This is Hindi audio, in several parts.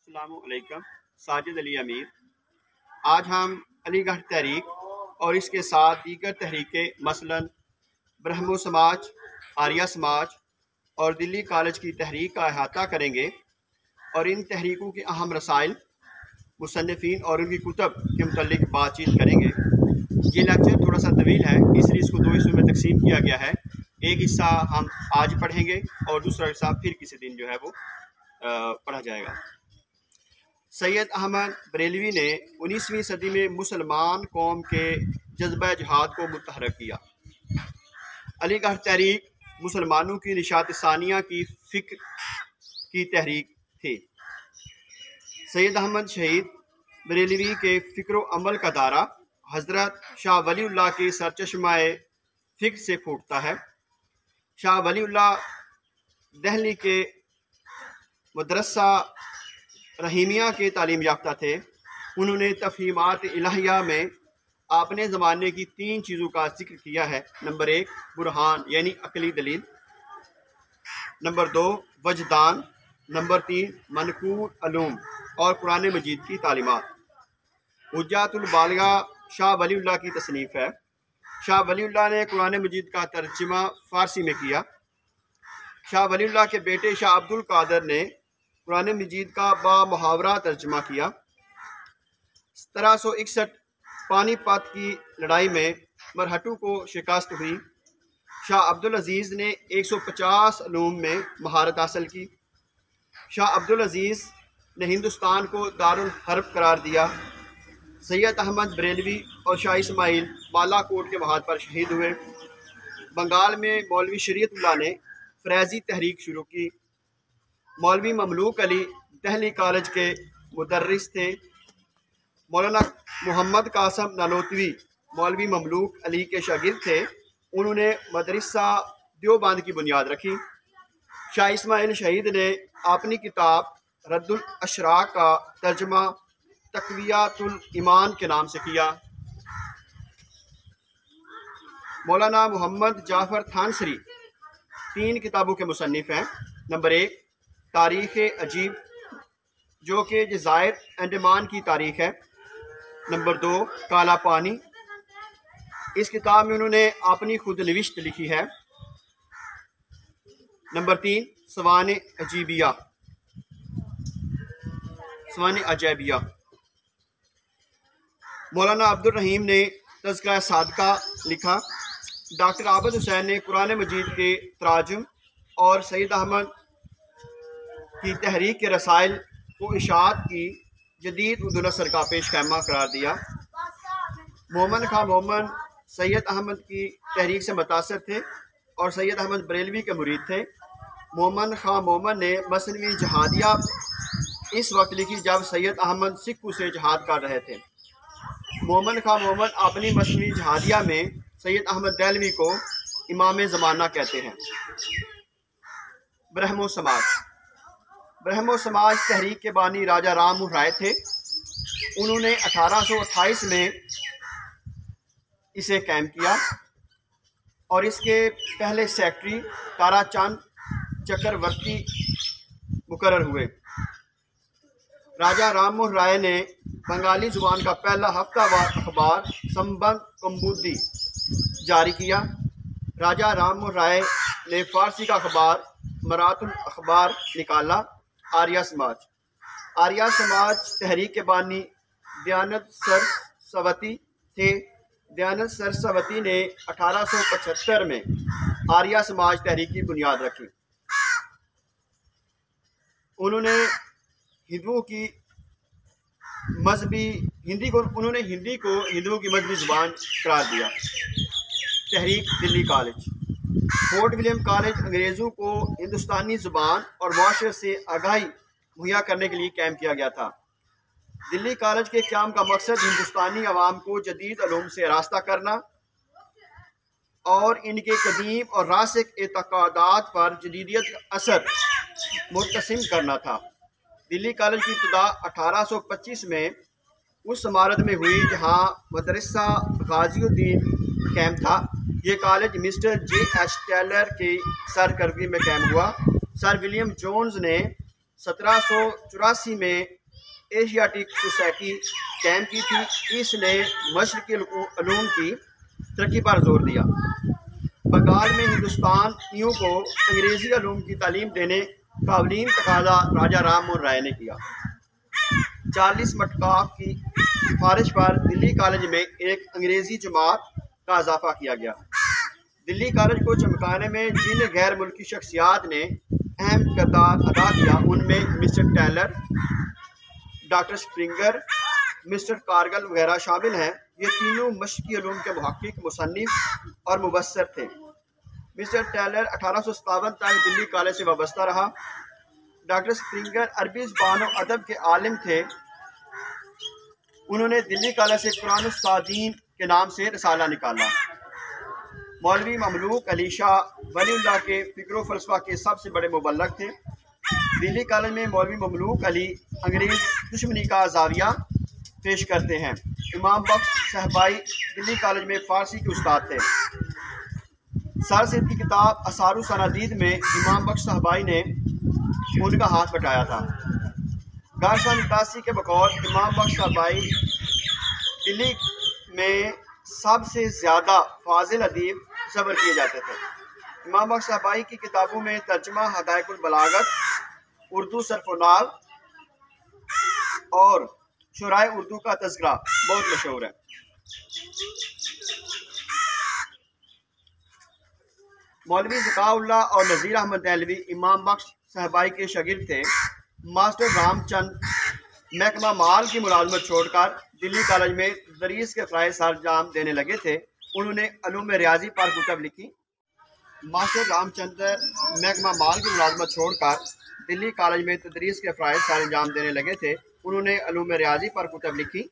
अस्सलामुअलैकुम। साजिद अली अमीर। आज हम अलीगढ़ तहरीक और इसके साथ दीगर तहरीकें मसलन ब्रह्मो समाज, आर्या समाज और दिल्ली कॉलेज की तहरीक का अहाता करेंगे और इन तहरीकों के अहम रसाइल, मुसन्निफ़ीन और उनकी कुतब के मुतल्लिक़ बातचीत करेंगे। ये लेक्चर थोड़ा सा तवील है, इसलिए इसको दो हिस्सों में तकसीम किया गया है। एक हिस्सा हम आज पढ़ेंगे और दूसरा हिस्सा फिर किसी दिन जो है वो पढ़ा जाएगा। सैयद अहमद बरेलवी ने 19वीं सदी में मुसलमान कौम के जज्बा जिहाद को मुतहर्रिक किया। अलीगढ़ तहरीक मुसलमानों की निशात सानिया की फ़िक्र की तहरीक थी। सैयद अहमद शहीद बरेलवी के फ़िक्र अमल का दायरा हज़रत शाह वलीउल्लाह के सरचश्माए फ़िक्र से फूटता है। शाह वलीउल्लाह दिल्ली के मदरसा रहीमिया के तालीम याफ्ता थे। उन्होंने तफ़हीमात इलाहिया में अपने ज़माने की 3 चीज़ों का जिक्र किया है। नंबर 1 बुरहान यानी अकली दलील, नंबर 2 वजदान, नंबर 3 मनकूल अलूम और कुरान मजीद की तालीमात। हुज्जतुल बालिगा शाह वलीउल्लाह की तसनीफ़ है। शाह वलीउल्लाह ने कुरान मजीद का तर्जुमा फ़ारसी में किया। शाह वलीउल्लाह के बेटे शाह अब्दुल कादर ने कुरान मजीद का बामुहावरा तर्जुमा किया। 1761 पानीपत की लड़ाई में मरहटू को शिकस्त हुई। शाह अब्दुल अजीज़ ने 150 उलूम में महारत हासिल की। शाह अब्दुल अजीज़ ने हिंदुस्तान को दारुल हर्ब करार दिया। सैयद अहमद बरेलवी और शाह इस्माइल बालाकोट के वहाद पर शहीद हुए। बंगाल में मौलवी शरीयतुल्लाह ने फ़रैज़ी तहरीक शुरू की। मौलवी ममलूक अली दिल्ली कॉलेज के मुदर्रिस थे। मौलाना मोहम्मद कासम नानोतवी मौलवी ममलूक अली के शागिर्द थे। उन्होंने मदरसा देवबंद की बुनियाद रखी। शाह इस्माइल शहीद ने अपनी किताब रद्दुल अशराक का तर्जुमा तक़वियतुल ईमान के नाम से किया। मौलाना मोहम्मद जाफ़र थानसरी 3 किताबों के मुसन्निफ़ हैं। नंबर 1 तारीख़ अजीब, जो कि जज़ायर अंडमान की तारीख़ है। नंबर 2 काला पानी, इस किताब में उन्होंने अपनी खुद नविश्त लिखी है। नंबर 3 सवान अजैबिया। मौलाना अब्दुल रहीम ने तज़किरा सादका लिखा। डॉक्टर आबिद हुसैन ने कुरान मजीद के तराजुम और सैयद अहमद की तहरीक के रसाइल को इशाअत की जदीद उर्दू नसर का पेश खैमा करार दिया। मोमन खां मोमन सैयद अहमद की तहरीक से मुतासर थे और सैयद अहमद बरेलवी के मुरीद थे। मोमन खां मोमन ने मसनवी जहादिया इस वक्त लिखी जब सैयद अहमद सिक्कू से जहाद कर रहे थे। मोमन खां मोमन अपनी मसनवी जहादिया में सैयद अहमद देलवी को इमाम ज़माना कहते हैं। ब्रह्मो समाज। ब्रह्मो समाज तहरीक के बानी राजा राम मोहन राय थे। उन्होंने 1828 में इसे कायम किया और इसके पहले सेक्रेटरी ताराचंद चक्रवर्ती मुकर्रर हुए। राजा राम मोहन राय ने बंगाली ज़ुबान का पहला हफ्तावार अखबार संबंध कम्बुदी जारी किया। राजा राम मोहन राय ने फ़ारसी का अखबार मरातुल अखबार निकाला। आर्या समाज तहरीक के बानी दयानंद सरस्वती थे। दयानंद सरस्वती ने 1875 में आर्या समाज तहरीक की बुनियाद रखी। उन्होंने हिंदी को हिंदुओं की मजहबी ज़ुबान करार दिया। तहरीक Delhi college. Fort William college अंग्रेज़ों को हिंदुस्तानी ज़ुबान और मुआशरे से आगाही मुहैया करने के लिए कायम किया गया था। दिल्ली कॉलेज के क़याम का मकसद हिंदुस्तानी अवाम को जदीद उलूम से आरास्ता करना और इनके कदीम और रासिक एतक़ादात पर जदीदियत का असर मुर्तसिम करना था। दिल्ली कॉलेज की इब्तिदा 1825 में उस इमारत में हुई जहाँ मदरसा गाज़िउद्दीन कायम था। ये कॉलेज मिस्टर J.H. टेलर की सरकर्दगी में कायम हुआ। सर विलियम जोन्स ने 1784 में एशियाटिक सोसाइटी कायम की थी। इसने मशरकी उलूम की तरक्की पर जोर दिया। बंगाल में हिंदुस्तानियों को अंग्रेज़ी उलूम की तालीम देने का अवलीन तकाज़ा राजा राम मोहन राय ने किया। चार्ल्स मेटकाफ की सिफारिश पर दिल्ली कॉलेज में एक अंग्रेज़ी जमात का इजाफा किया गया। दिल्ली कॉलेज को चमकाने में जिन गैर मुल्की शख्सियात ने अहम किरदार अदा किया, उनमें mister Taylor, doctor Springer, mister Kargil वगैरह शामिल हैं। ये तीनों मशरकी उलूम के मुहक्किक, मुसन्निफ और मुबस्सिर थे। मिस्टर टेलर 1857 तक दिल्ली कॉलेज से वाबस्ता रहा। डॉक्टर स्प्रिंगर अरबी ज़बान और अदब के आलिम थे। उन्होंने दिल्ली कॉलेज से कुरान सादीन के नाम से रसाला निकाला। मौलवी ममलूक अली शाह वलीउल्लाह के फ़िक्र फ़लसफ़ा के सबसे बड़े मुबल्लिग़ थे। दिल्ली कॉलेज में मौलवी ममलूक अली अंग्रेज़ दुश्मनी का ज़ाविया पेश करते हैं। इमाम बख्श साहबाई दिल्ली कॉलेज में फ़ारसी के उस्ताद थे। सर सैद की किताब असारुस सनादीद में इमाम बख्श साहबाई ने उनका हाथ बटाया था। 1881 के बकौल इमाम बख्श साहबाई दिल्ली में सबसे ज़्यादा फाजिल अदीब सबर किए जाते थे। इमाम बख्श साहबाई की किताबों में तर्जुमा हदायकुल बलागत, उर्दू सरफनाल और शुराए उर्दू का तज़किरा बहुत मशहूर है। मौलवी ज़काउल्लाह और नज़ीर अहमद देहलवी इमाम बख्श साहबाई के शागिर्द थे। मास्टर रामचंद महकमा माल की मुलाजमत छोड़कर दिल्ली कॉलेज में तदरीस के फ़राइज़ सरअंजाम देने लगे थे। उन्होंने उलूम रियाजी पर कुतब लिखी। मास्टर रामचंद्र महकमा माल की मुलाजमत छोड़कर दिल्ली कॉलेज में तदरीस के फ़राइज़ सरअंजाम देने लगे थे। उन्होंने उलूम रियाजी पर कुतब लिखी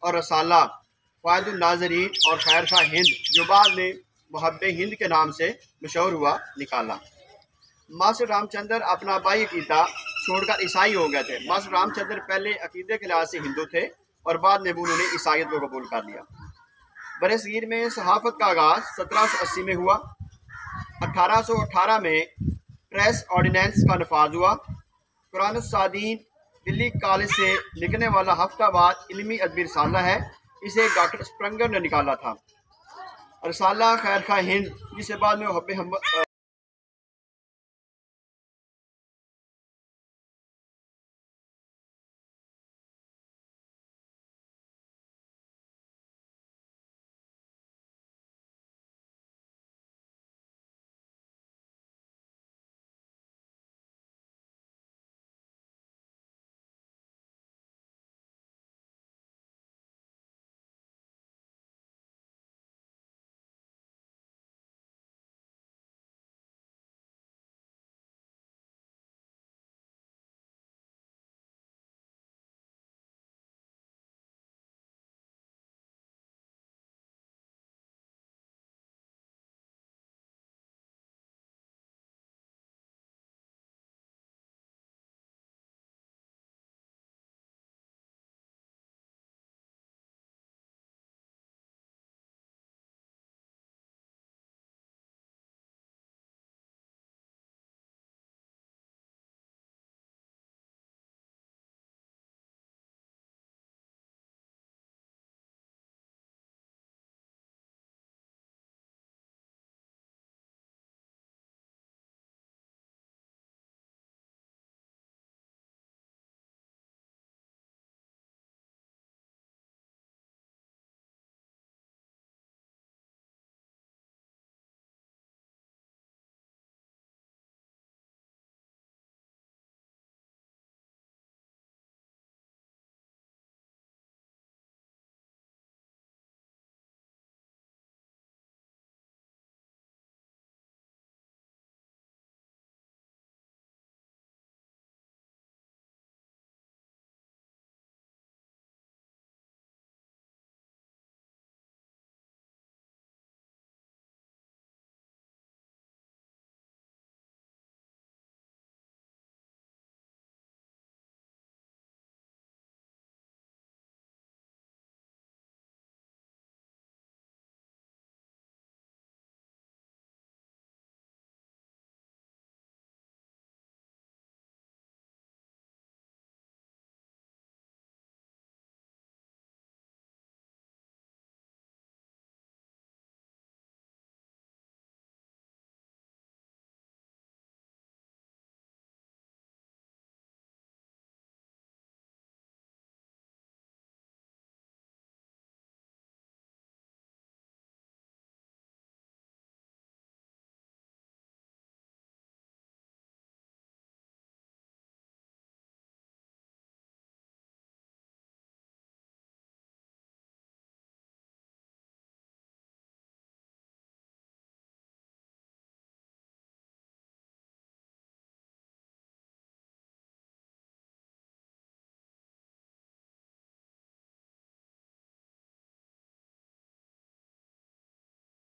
और रसाला फ़ायदुन नाज़रीन और खैर खा हिंद, जो बाद में मुहब्बे हिंद के नाम से मशहूर हुआ, निकाला। मास्टर रामचंद्र अपना आबाई अकीदा छोड़कर ईसाई हो गए थे। मास्टर रामचंद्र पहले अकीदे के लिहाज से हिंदू थे और बाद में उन्होंने ईसाईयत को कबूल कर लिया। बरसगीर में सहाफ़त का आगाज़ 1780 में हुआ। 1818 में प्रेस ऑर्डिनेंस का नफाज हुआ। कुरान सादीन दिल्ली कॉलेज से लिखने वाला हफ्तावार इल्मी अदबी रसाला है। इसे डॉक्टर स्प्रिंगर ने निकाला था। रसाला खैर खा हिंद, जिसे बाद में